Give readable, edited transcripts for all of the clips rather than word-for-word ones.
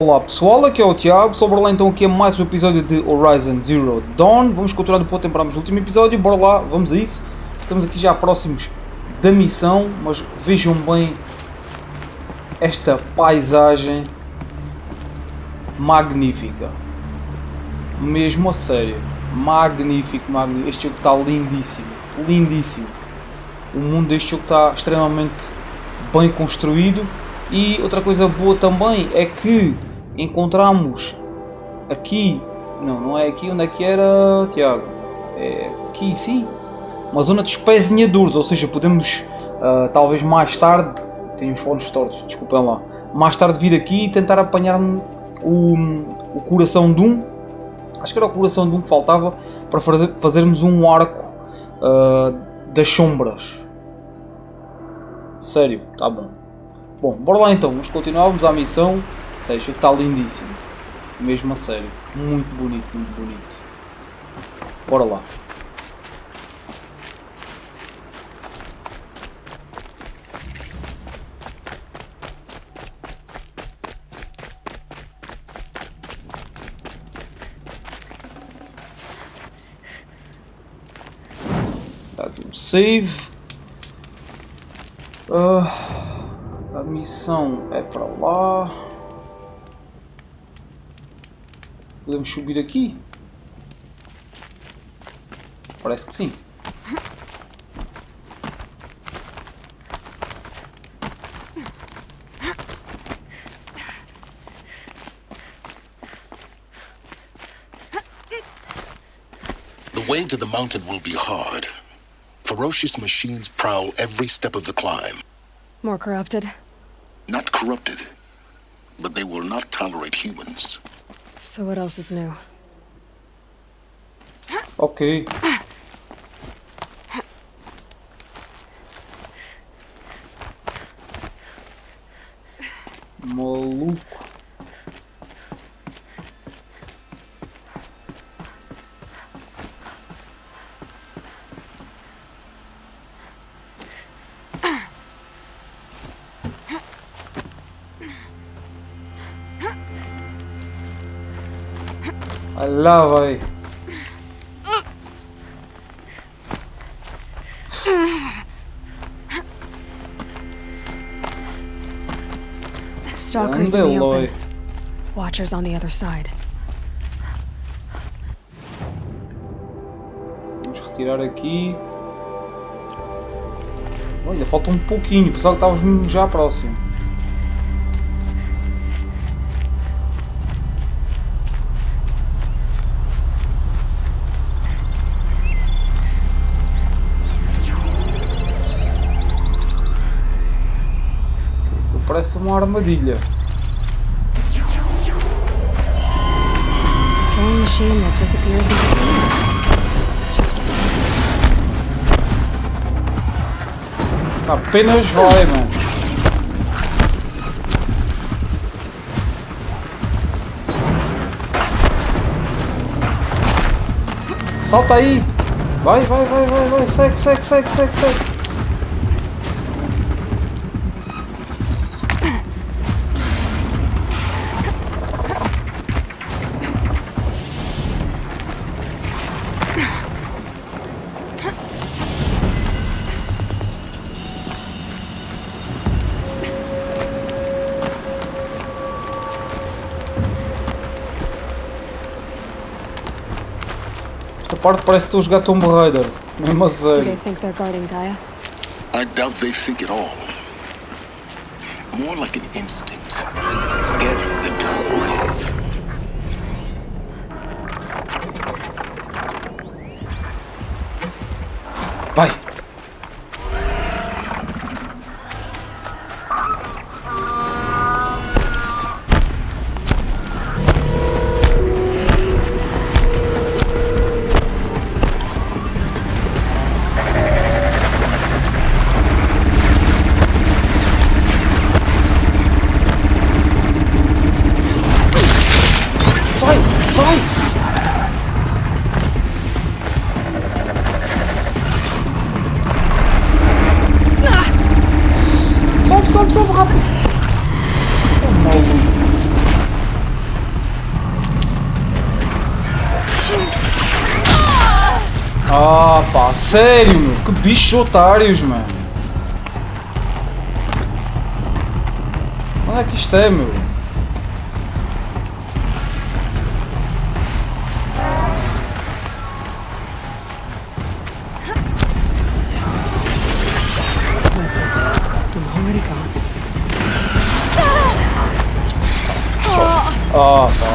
Olá pessoal, aqui é o Tiago, sobre lá então aqui é mais um episódio de Horizon Zero Dawn. Vamos continuar depois de temperarmos o último episódio, bora lá, vamos a isso. Estamos aqui já próximos da missão, mas vejam bem esta paisagem magnífica. Mesmo a sério, magnífico, magnífico. Este jogo está lindíssimo, lindíssimo. O mundo deste jogo está extremamente bem construído. E outra coisa boa também é que encontramos aqui, não é aqui onde é que era, Tiago, é aqui sim, uma zona de espezinhadores, ou seja, podemos talvez mais tarde, tenho os fones tortos, desculpem lá, mais tarde vir aqui e tentar apanhar o coração de um, acho que era o coração de um que faltava para fazermos um arco das sombras. Sério, tá bom. Bom, bora lá então, vamos continuar, vamos à missão. Sério, o jogo está lindíssimo. Mesmo a sério. Muito bonito, muito bonito. Bora lá. Dá aqui um save. A missão é para lá. Podemos subir aqui? Parece que sim. The way to the mountain will be hard. Ferocious machines prowl every step of the climb. More corrupted? Not corrupted, but they will not tolerate humans. So what else is new? Ok. Maluco. Lá vai. Stalkers in the open. Watchers on the other side. Vamos retirar aqui. Olha, falta um pouquinho, pensava que estávamos já próximo. Parece uma armadilha. Apenas vai, mano. Salta aí. Vai, segue. Parte parece que estou a jogar Tomb Raider, mesmo a sério. Do they think they're guarding Gaia? I doubt they think at all. More like an instinct, gathering them to her grave. Vai! sério, meu? Que bichos otários, mano. Onde é que isto é, meu? That's it. I'm already gone. Ah, tá.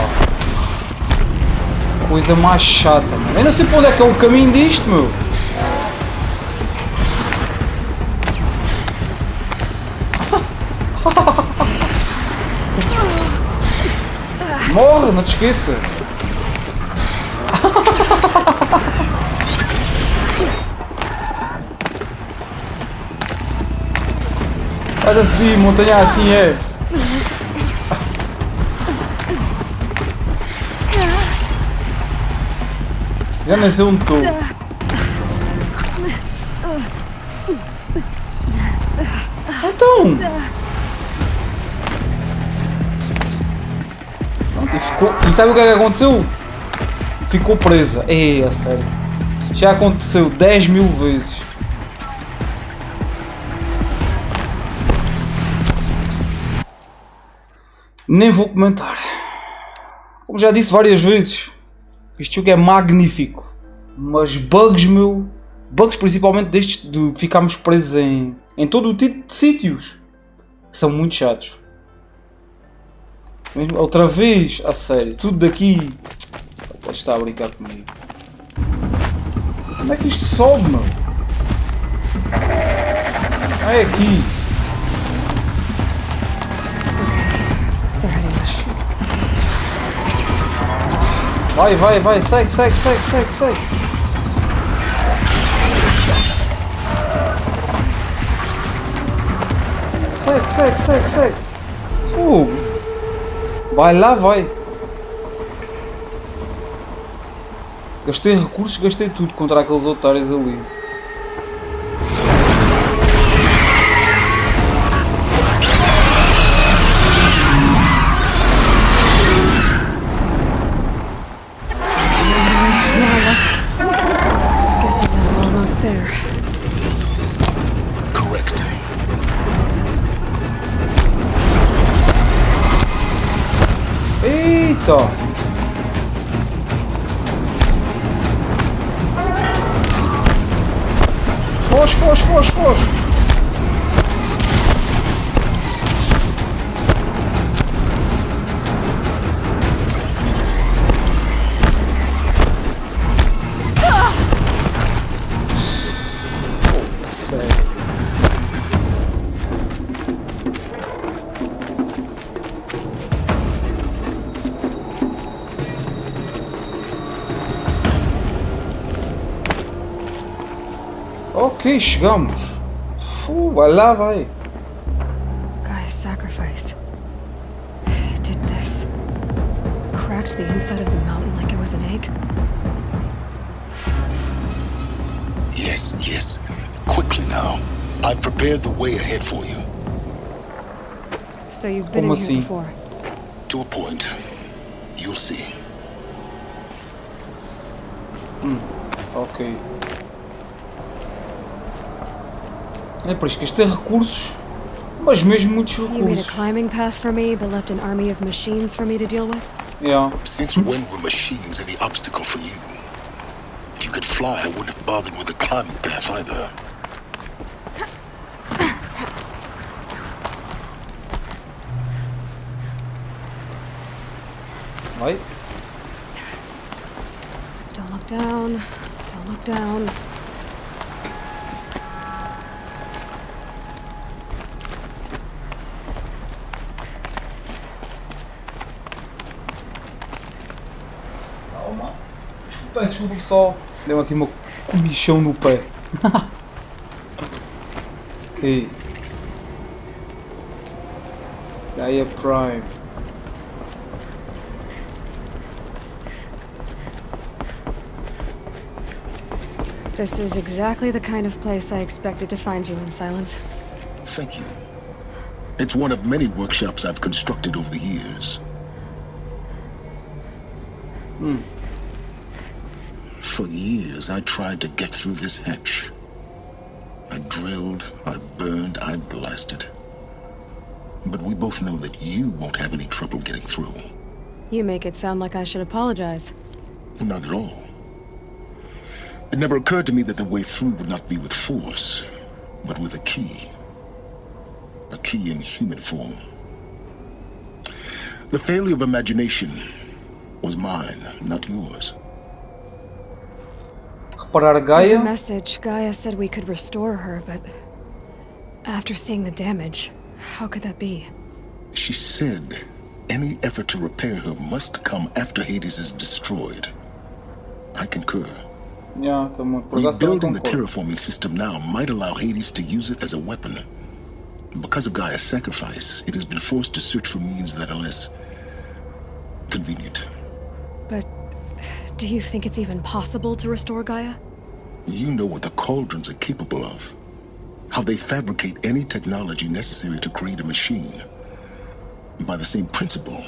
Coisa mais chata, mano. Eu não sei para onde é que é o caminho disto, meu. Morre, não te esqueça. Faz a subir, montanha assim é. Já nem sei onde estou. Então! Pronto, e ficou. E sabe o que é que aconteceu? Ficou presa. É, a sério. Já aconteceu 10.000 vezes. Nem vou comentar. Como já disse várias vezes, este jogo é magnífico. Mas bugs, meu. Bugs principalmente destes de ficarmos presos em todo o tipo de sítios. São muito chatos. Mesmo, outra vez, a sério, tudo daqui. Pode estar a brincar comigo. Como é que isto sobe, meu? Ah, é aqui. Vai, vai, vai, segue, segue, segue, segue, segue. Segue, segue, segue, segue. Vai lá, vai. Gastei recursos, gastei tudo contra aqueles otários ali. Eita! Foge, foge, foge, foge! Pô, sério. Ok, chegamos. Vai lá, vai. Guy's sacrifice. It did this. Cracked the inside of the mountain like it was an egg. Yes, yes. Quickly now. I've prepared the way ahead for you. So you've been Como in assim? here before. To a point. You'll see. Ok. É por isso que isto tem recursos, mas mesmo muitos You made a recursos. climbing path for me, but left an army of machines for me to deal with? Yeah. Since when were machines any obstacle for you? If you could fly, I wouldn't have bothered with a climbing path either. Vai. Don't look down. Don't look down. Calma. Desculpa só. Deu aqui uma comichão no pé. Ok. Gaia Prime. This is exactly the kind of place I expected to find you in, Silence. Thank you. It's one of many workshops I've constructed over the years. For years, I tried to get through this hatch. I drilled, I burned, I blasted. But we both know that you won't have any trouble getting through. You make it sound like I should apologize. Not at all. It never occurred to me that the way through would not be with force, but with a key. A key in human form. The failure of imagination was mine, not yours. Reparar In Gaia. your message, Gaia said we could restore her, but after seeing the damage, how could that be? She said any effort to repair her must come after Hades is destroyed. I concur. Yeah, por acaso também Rebuilding the concordo. terraforming system now might allow Hades to use it as a weapon. Because of Gaia's sacrifice, it has been forced to search for means that are less convenient. But do you think it's even possible to restore Gaia? You know what the cauldrons are capable of. How they fabricate any technology necessary to create a machine. By the same principle,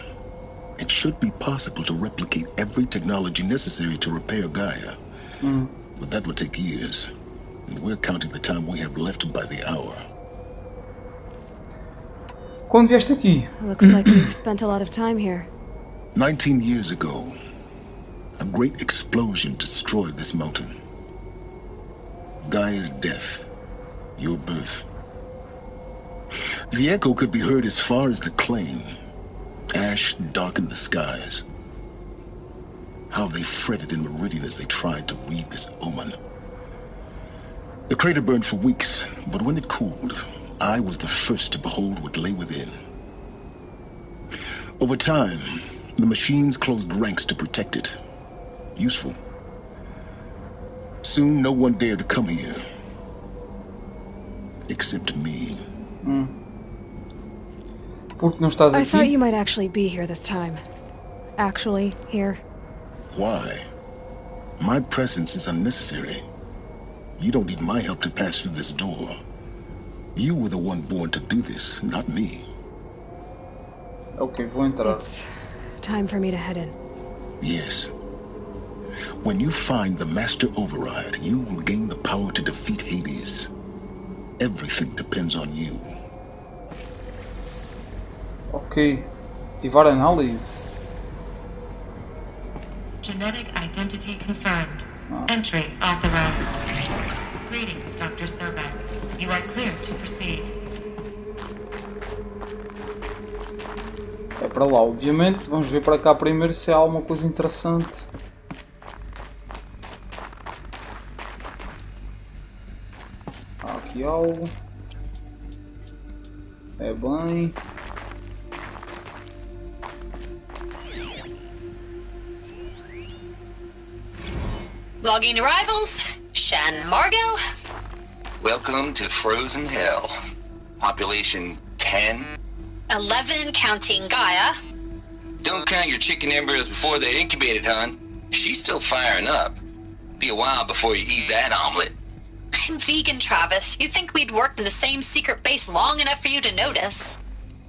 it should be possible to replicate every technology necessary to repair Gaia. But that would take years. And we're counting the time we have left by the hour. Quando vieste aqui? Looks like you've spent a lot of time here. 19 years ago, a great explosion destroyed this mountain. Gaia's death, your birth. The echo could be heard as far as the claim. Ash darkened the skies. How they fretted in Meridian as they tried to read this omen. The crater burned for weeks, but when it cooled, I was the first to behold what lay within. Over time, the machines closed ranks to protect it. Useful. Soon, no one dared to come here. Except me. Porque não estás I thought aqui? you might actually be here this time. Actually, here. Why? My presence is unnecessary. You don't need my help to pass through this door. You were the one born to do this, not me. Ok, vou entrar. It's time for me to head in. Yes. When you find the Master Override, you will gain the power to defeat Hades. Everything depends on you. Ok. Ativar a análise. Genetic identity confirmed. Entry authorized. Greetings, Dr. Sobek. You are clear to proceed. É para lá, obviamente. Vamos ver para cá primeiro se há alguma coisa interessante. Há aqui algo. É bem. Logging arrivals. Shan Margot. Welcome to Frozen Hell. Population 10. 11 counting Gaia. Don't count your chicken embryos before they're incubated, hon. She's still firing up. Be a while before you eat that omelet. I'm vegan, Travis. You'd think we'd worked in the same secret base long enough for you to notice.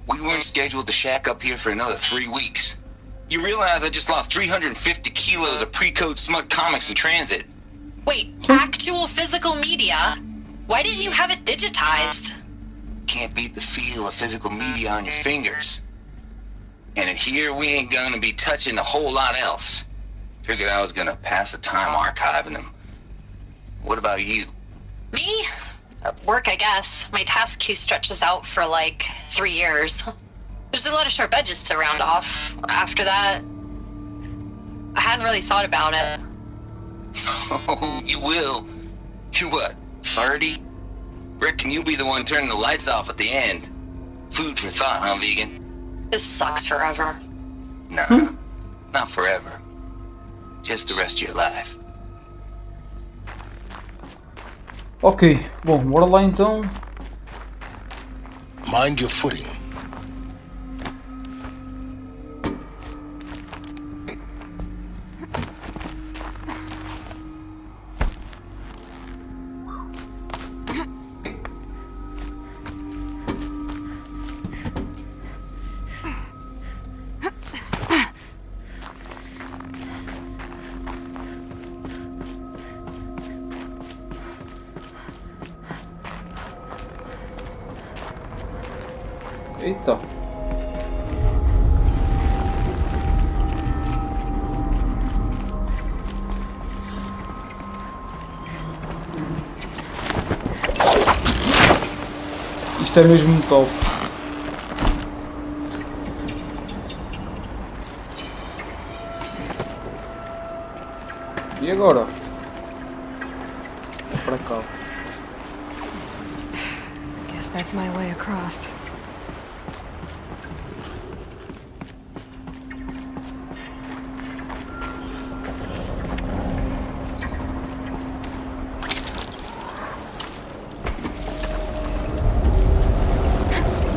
We weren't scheduled to shack up here for another 3 weeks. You realize I just lost 350 kilos of pre-code smut comics in transit. Wait, actual physical media? Why didn't you have it digitized? Can't beat the feel of physical media on your fingers. And in here, we ain't gonna be touching a whole lot else. Figured I was gonna pass the time archiving them. What about you? Me? Work, I guess. My task queue stretches out for like 3 years. There's a lot of sharp edges to round off. After that, I hadn't really thought about it. Oh, you will. You're what, 30? Reckon you'll be the one turning the lights off at the end. Food for thought, huh, vegan? This sucks forever. Nah, not forever. Just the rest of your life. Ok, bom, bora lá então. Mind your footing. Eita. Isto é mesmo top. E agora? É para cá. Guess that's my way across.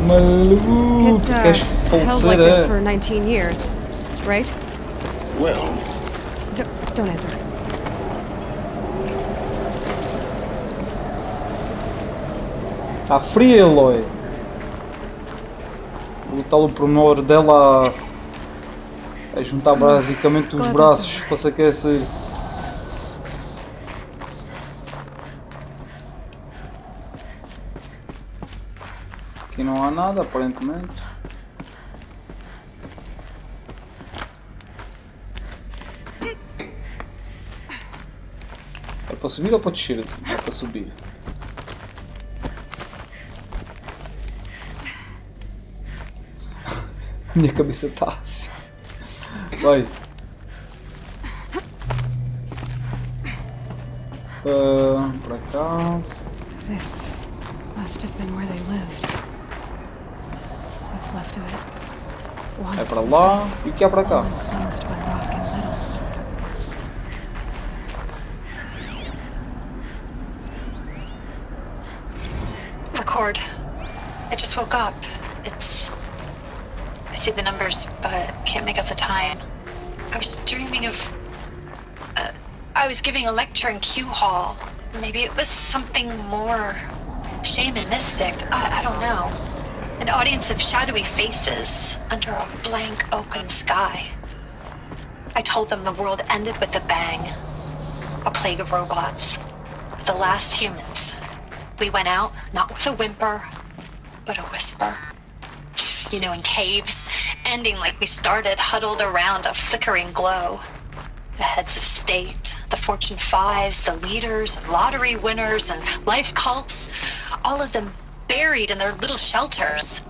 Maluco, It's queres held like this falecer? for 19 years, right? Well, Don't answer. Está fria, Aloy. O tal pormenor dela a juntar basicamente os braços para se aquecer. Aqui não há nada, aparentemente. É para subir ou para descer? É para subir. Minha cabeça está assim. Vai. Para cá. This must have been where they lived. What's left of it? Once É para this lá. was E o que é para cá? all enclosed by rock and metal. Record. I just woke up. I see the numbers, but can't make out the time. I was dreaming of... I was giving a lecture in Q Hall. Maybe it was something more shamanistic. I don't know. An audience of shadowy faces under a blank open sky. I told them the world ended with a bang. A plague of robots. The last humans. We went out, not with a whimper, but a whisper. You know, in caves, ending like we started, huddled around a flickering glow. The heads of state, the Fortune 5s, the leaders, and lottery winners, and life cults, all of them buried in their little shelters.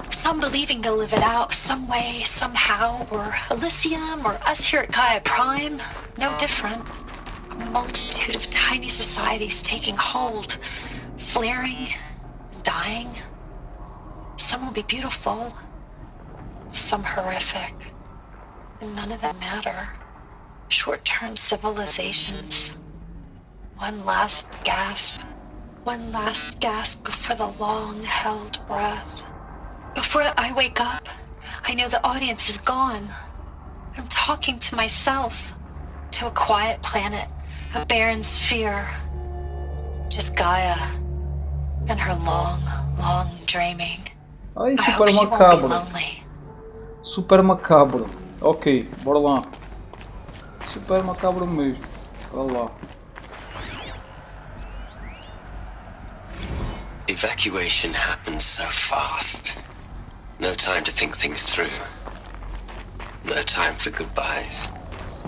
Some believing they'll live it out some way, somehow, or Elysium, or us here at Gaia Prime, no different. A multitude of tiny societies taking hold, flaring, dying. Some will be beautiful, some horrific, and none of them matter. Short-term civilizations. One last gasp before the long-held breath. Before I wake up, I know the audience is gone. I'm talking to myself, to a quiet planet, a barren sphere. Just Gaia and her long, long dreaming. Ai, I super hope she won't be macabro. lonely. Super macabro. Ok, bora lá. Super macabro mesmo. Bora lá. Evacuation happened so fast. No time to think things through. No time for goodbyes.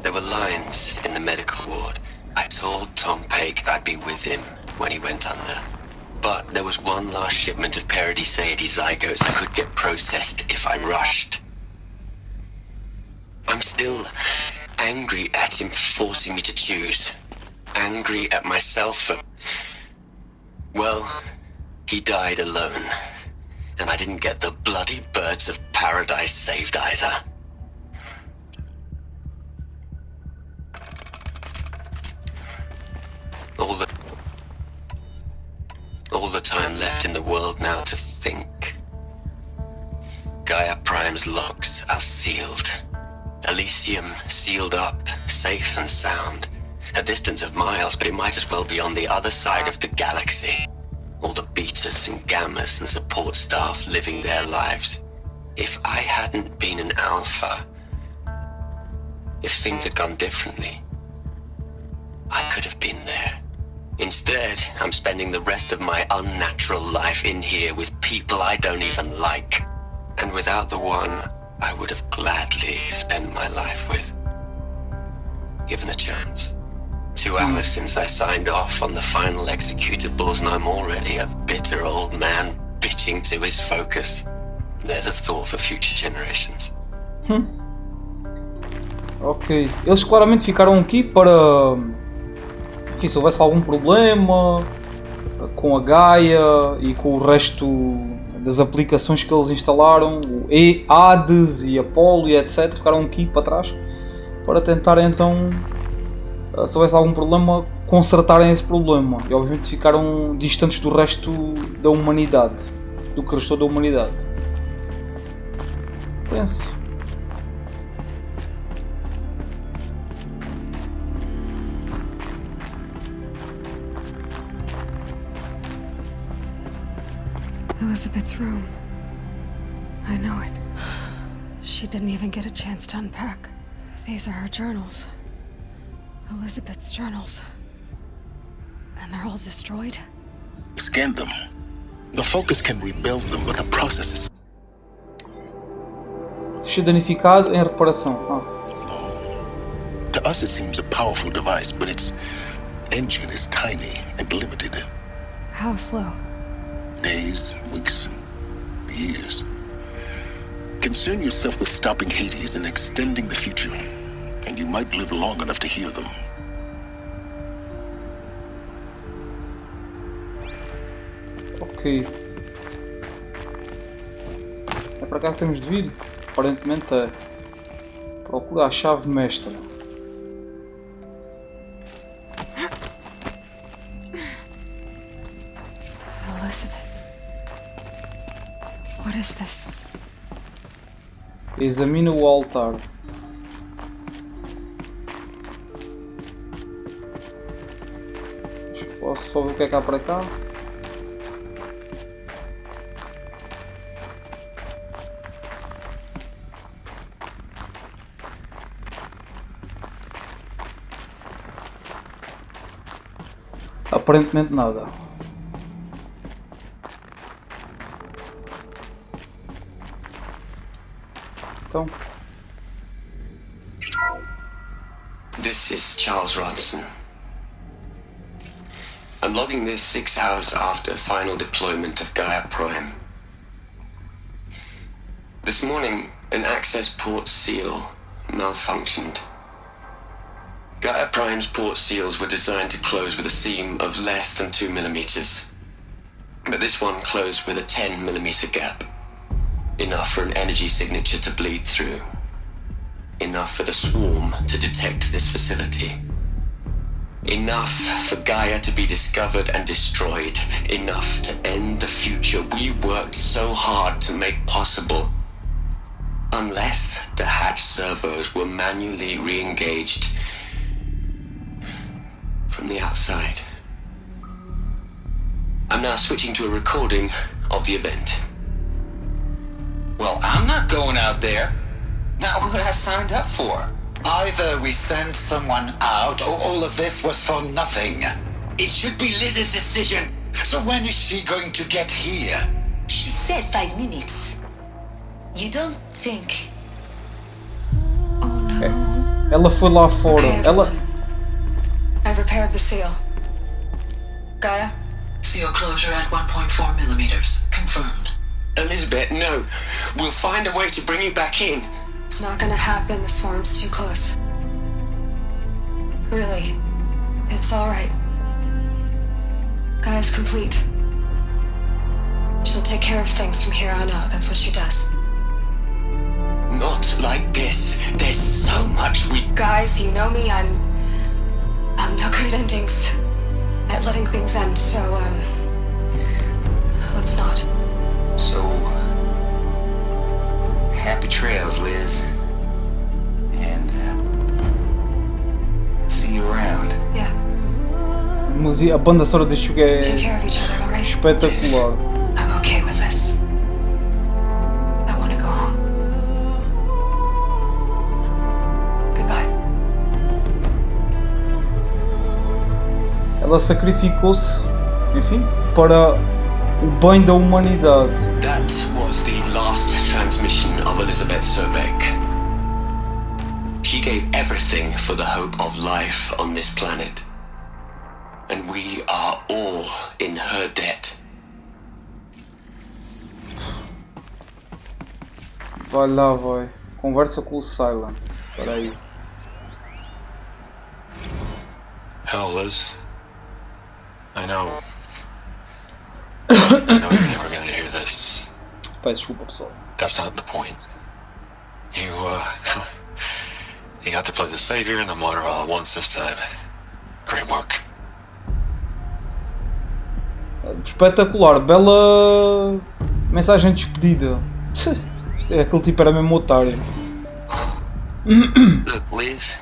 There were lines in the medical ward. I told Tom Pake I'd be with him when he went under. But there was one last shipment of Paradis-Saidy zygotes that could get processed if I rushed. I'm still angry at him for forcing me to choose. Angry at myself for... Well, he died alone. And I didn't get the bloody birds of paradise saved either. All the time left in the world now to think. Gaia Prime's locks are sealed. Elysium sealed up, safe and sound. A distance of miles, but it might as well be on the other side of the galaxy. All the betas and gammas and support staff living their lives. If I hadn't been an alpha, if things had gone differently, I could have been there. Instead, I'm spending the rest of my unnatural life in here with people I don't even like. and without the one I would have gladly spent my life with. Given a chance. 2 hours since I signed off on the final executables, and I'm already a bitter old man bitching to his focus. There's a thought for future generations. Ok. Eles claramente ficaram aqui para... Enfim, se houvesse algum problema com a Gaia e com o resto das aplicações que eles instalaram, o Hades e Apollo e etc, ficaram aqui para trás para tentar então, se houvesse algum problema, consertarem esse problema. E obviamente ficaram distantes do resto da humanidade, do que restou da humanidade. Penso. Elizabeth's room. I know it. She didn't even get a chance to unpack. These are her journals. Elizabeth's journals. And they're all destroyed? Scan them. The Focus can rebuild them, but the process is Ficha danificado em reparação. slow. To us it seems a powerful device, but its engine is tiny and limited. How slow? Days, weeks, years. Concern yourself with stopping Hades and extending the future, and you might live long enough to hear them. Ok. É para cá que temos de vir? Aparentemente é. Procura a chave mestra. Elizabeth. What is this? Examina o altar. Posso só ver o que é que há para cá? Aparentemente nada. Então. This is Charles Ronson. I'm logging this 6 hours after final deployment of Gaia Prime. This morning, an access port seal malfunctioned. Gaia Prime's port seals were designed to close with a seam of less than 2 millimeters. But this one closed with a 10 millimeter gap. Enough for an energy signature to bleed through. Enough for the swarm to detect this facility. Enough for Gaia to be discovered and destroyed. Enough to end the future we worked so hard to make possible. Unless the hatch servos were manually re-engaged from the outside. I'm now switching to a recording of the event. Well, I'm not going out there. Not what I signed up for. Either we send someone out, or all of this was for nothing. It should be Liz's decision. So when is she going to get here? She said 5 minutes. You don't think... Ela foi lá fora. Okay, Ela. I've repaired the seal. Gaia? Seal closure at 1.4 millimeters. Confirmed. Elizabeth, no. We'll find a way to bring you back in. It's not gonna happen, the swarm's too close. Really, it's alright. Gaia's complete. She'll take care of things from here on out, that's what she does. Not like this. There's so much we... Guys, you know me, I'm no good at endings. At letting things end, so, let's not. So, happy trails, Liz. And, see you around. Yeah, A banda sonora deste jogo é take care of each other, alright? espetacular. I'm okay with this. I wanna go home. Goodbye. Ela sacrificou-se, enfim, para o bem da humanidade. That was the last Elizabeth Sobek. She gave everything for the hope of life on this planet. And we are all in her debt. Vai lá, vai. Conversa com o Silence. Espera aí. Hell, Liz. I know you're never gonna hear this. Peço desculpa, pessoal. That's not the point. You got to play the savior and the martyr all at once this time. Great work. Espetacular. Bela mensagem de despedida. Isto é, aquele tipo era mesmo otário. Look, Liz.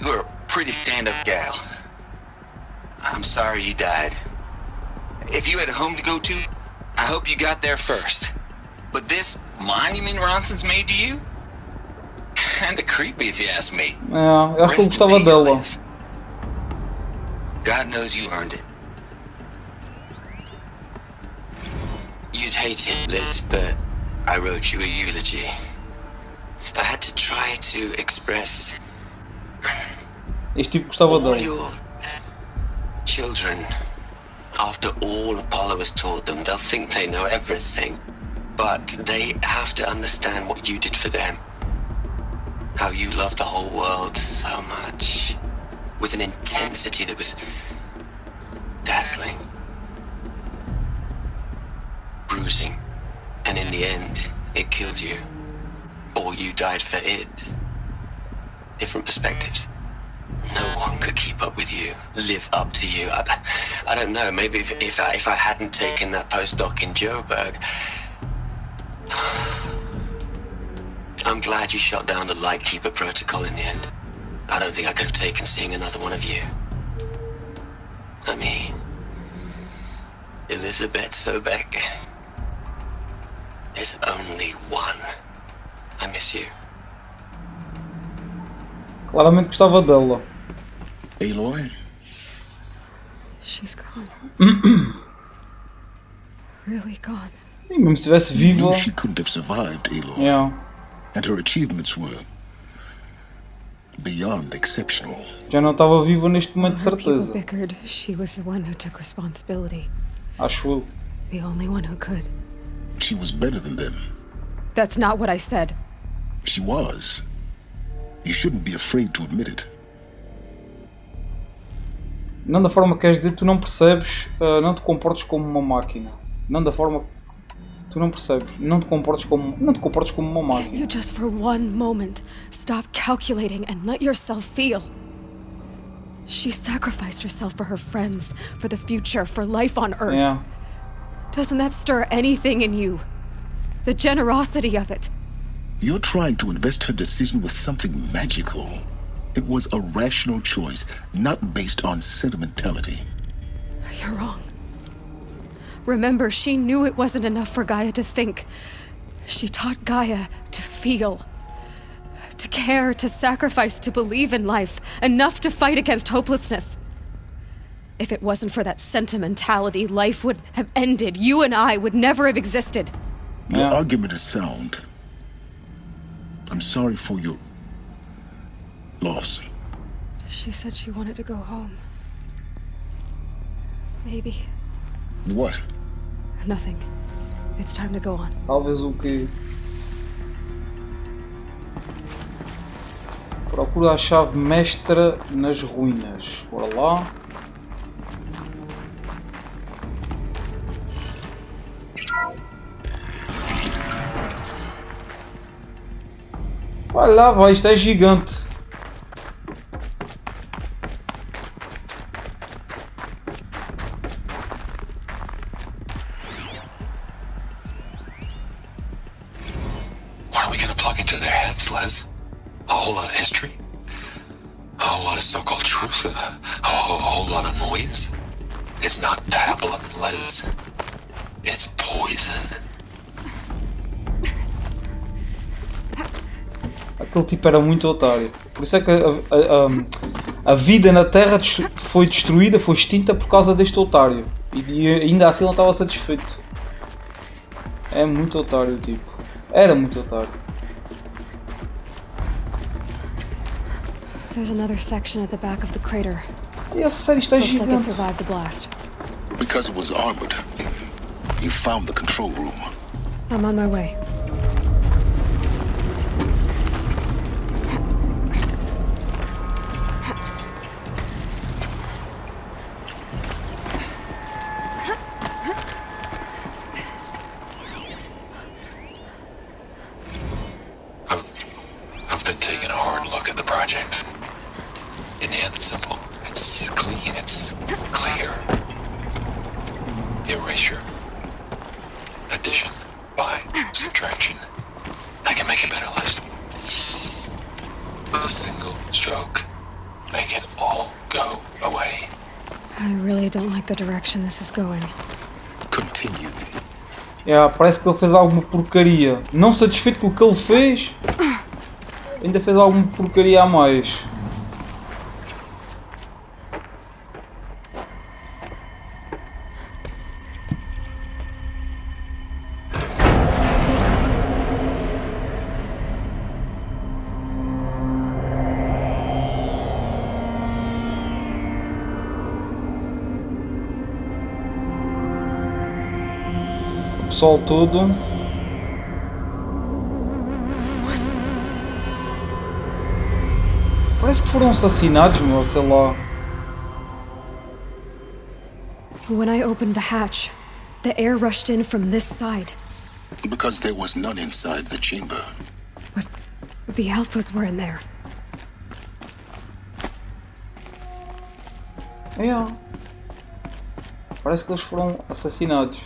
You're a pretty stand-up gal. I'm sorry you died. If you had a home to go to, I hope you got there first. But this monument Ronson's made to you? Kinda creepy if you ask me. É, eu acho que ele gostava dela. Liz. God knows you earned it. You'd hate it, Liz, but I wrote you a eulogy. I had to try to express Este tipo gostava all dela. your children. After all Apollo has taught them, they'll think they know everything. But they have to understand what you did for them. How you loved the whole world so much. With an intensity that was dazzling. Bruising. And in the end, it killed you. Or you died for it. Different perspectives. No one could keep up with you, live up to you. I don't know, maybe if I hadn't taken that postdoc in Joburg. I'm glad you shot down the Lightkeeper protocol in the end. I don't think I could have taken seeing another one of you. I mean, Elizabeth Sobek. There's only one. I miss you. Claramente gostava dela. Aloy? She's gone. Really gone. E mesmo se estivesse You viva. knew she couldn't have survived, Aloy. Yeah. And her achievements were beyond exceptional. Já não estava viva neste momento de When people certeza. bickered, she was the one who took responsibility. Acho eu. The only one who could. She was better than them. That's not what I said. She was. You shouldn't be afraid to admit it. Não da forma que queres dizer, tu não percebes, não te comportes como uma máquina. Não da forma. Tu não percebes. Não te comportes como uma You máquina. just for one moment stop calculating and let yourself feel. She sacrificed herself for her friends, for the future, for life on Earth. Yeah. Doesn't that stir anything in you? The generosity of it. You're trying to invest her decision with something magical. It was a rational choice, not based on sentimentality. You're wrong. Remember, she knew it wasn't enough for Gaia to think. She taught Gaia to feel. To care, to sacrifice, to believe in life. Enough to fight against hopelessness. If it wasn't for that sentimentality, life would have ended. You and I would never have existed. Your Yeah. argument is sound. I'm sorry for your loss. She said she wanted to go home. Maybe. What? Nothing. It's time to go on. Talvez o que. Procura a chave mestra nas ruínas. Bora lá. Vai lá, vai, isto é gigante. What are we gonna plug into their heads, Les? A whole lot of history? A whole lot of so-called truth? A whole lot of noise? It's not pablum, Les. It's poison. Aquele tipo era muito otário. Por isso é que a vida na Terra foi destruída, foi extinta por causa deste otário. E ainda assim ele estava satisfeito. É muito otário, tipo. Era muito otário. There's another section at the back of the crater. E a série está Looks like it gigante. survived the blast. Because it was armored, you found the control room. I'm on my way. I've been taking a hard look at the project. In the end, it's simple. It's clean. It's clear. Erasure. Addition. By. Subtraction. I can make a better list. With a single stroke. Make it all go away. I really don't like the direction this is going. Continue. Parece que ele fez alguma porcaria. Não satisfeito com o que ele fez, ainda fez alguma porcaria a mais. O pessoal todo. Parece que foram assassinados, meu, sei lá. When I opened the hatch, the air rushed in from this side. Because there was none inside the chamber. But the alphas were in there. Parece que eles foram assassinados.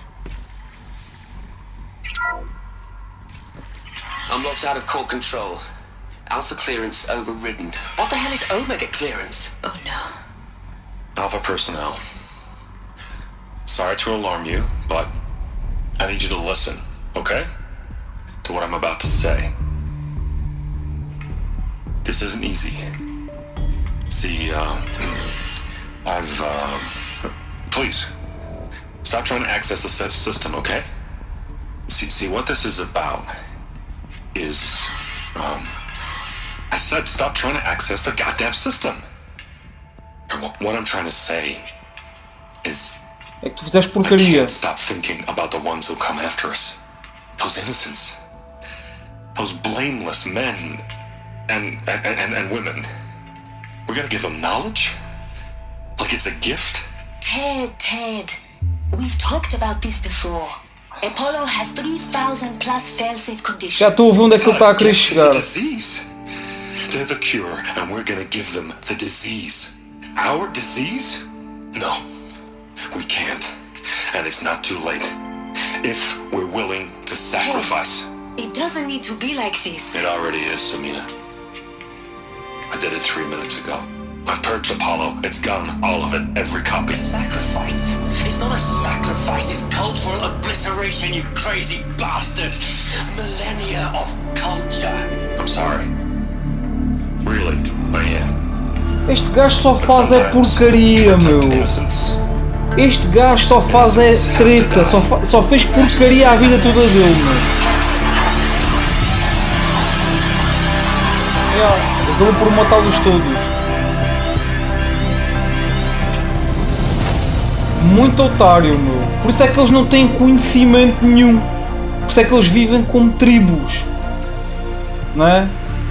Unlocked out of core control. Alpha clearance overridden. What the hell is Omega clearance? Oh no. Alpha personnel. Sorry to alarm you, but I need you to listen, okay? To what I'm about to say. This isn't easy. See, please, stop trying to access the system, okay? See, what this is about is, I said stop trying to access the goddamn system. And what I'm trying to say is, É que tu fizeste I porcaria. can't stop thinking about the ones who come after us. Those innocents. Those blameless men and women. We're gonna give them knowledge? Like it's a gift? Ted. We've talked about this before. Apollo has 3,000 plus fail-safe conditions. Já estou a ver onde é que ele está a querer It's chegar. a disease. They're the cure, and we're gonna give them the disease. Our disease? No, we can't. And it's not too late. If we're willing to sacrifice. It doesn't need to be like this. It already is, Samina. I did it 3 minutes ago. I've purged Apollo. It's gone, all of it, every copy. Sacrifice? It's not a sacrifice, it's cultural obliteration, you crazy bastard! Millennia of culture. I'm sorry. Really, I am. Este gajo só faz é porcaria, meu. Innocence. Este gajo só faz é treta. Só fez porcaria a vida toda dele, meu. Acabou por matá-los todos. Muito otário, meu. Por isso é que eles não têm conhecimento nenhum. Por isso é que eles vivem como tribos. Não é?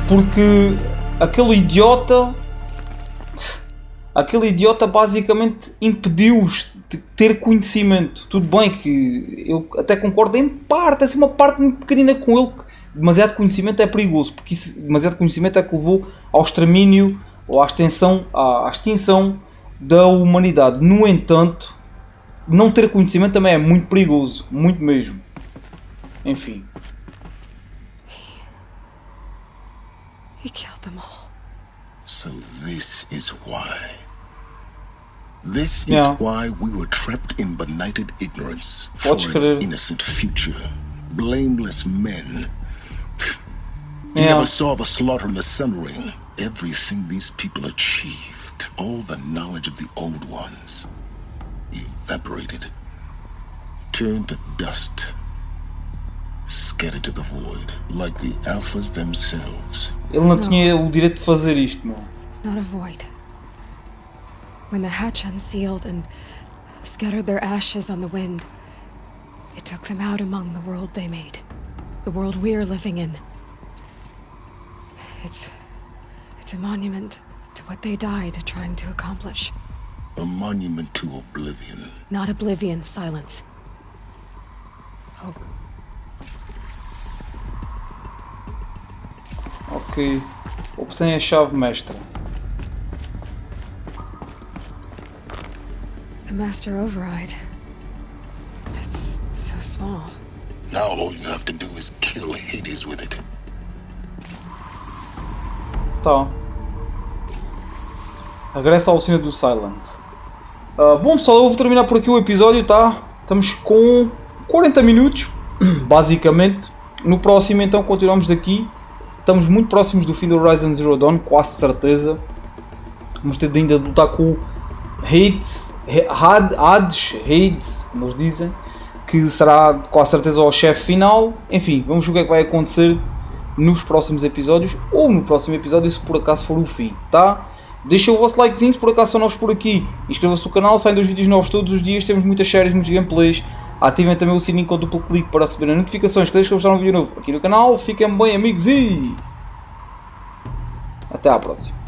Porque aquele idiota basicamente impediu-os de ter conhecimento. Tudo bem que eu até concordo em parte, assim, uma parte muito pequenina com ele, que demasiado conhecimento é perigoso, porque isso, demasiado conhecimento é que levou ao extermínio ou à extinção da humanidade. No entanto, não ter conhecimento também é muito perigoso, muito mesmo. Enfim. He killed them all. So this is why. This is why we were trapped in benighted ignorance for an innocent future. Blameless men. You never saw the slaughter in the Sun Ring. Everything these people achieved, all the knowledge of the old ones, evaporated, turned to dust. scattered to the void, like the alphas themselves. Ele não tinha o direito de fazer isto, meu. Not a void. When the hatch unsealed and scattered their ashes on the wind, it took them out among the world they made. The world we're living in. It's a monument to what they died trying to accomplish. A monument to oblivion. Not oblivion, silence. Hope. Ok. Obtém a chave mestra. The master override. It's so small. Now all you have to do is kill Hades with it. Tá. Regressa ao oficina do Silence. Bom pessoal, eu vou terminar por aqui o episódio, tá? Estamos com 40 minutos, basicamente. No próximo então continuamos daqui. Estamos muito próximos do fim do Horizon Zero Dawn, quase certeza. Vamos ter de ainda lutar com o Hades, como eles dizem, que será com a certeza o chefe final. Enfim, vamos ver o que é que vai acontecer nos próximos episódios, ou no próximo episódio se por acaso for o fim, tá? Deixem o vosso likezinho se por acaso são novos por aqui, inscrevam-se no canal, saem 2 vídeos novos todos os dias, temos muitas séries, muitos gameplays, ativem também o sininho com duplo clique para receberem notificações cada vez que eu postar um vídeo novo aqui no canal. Fiquem bem amigos e até à próxima.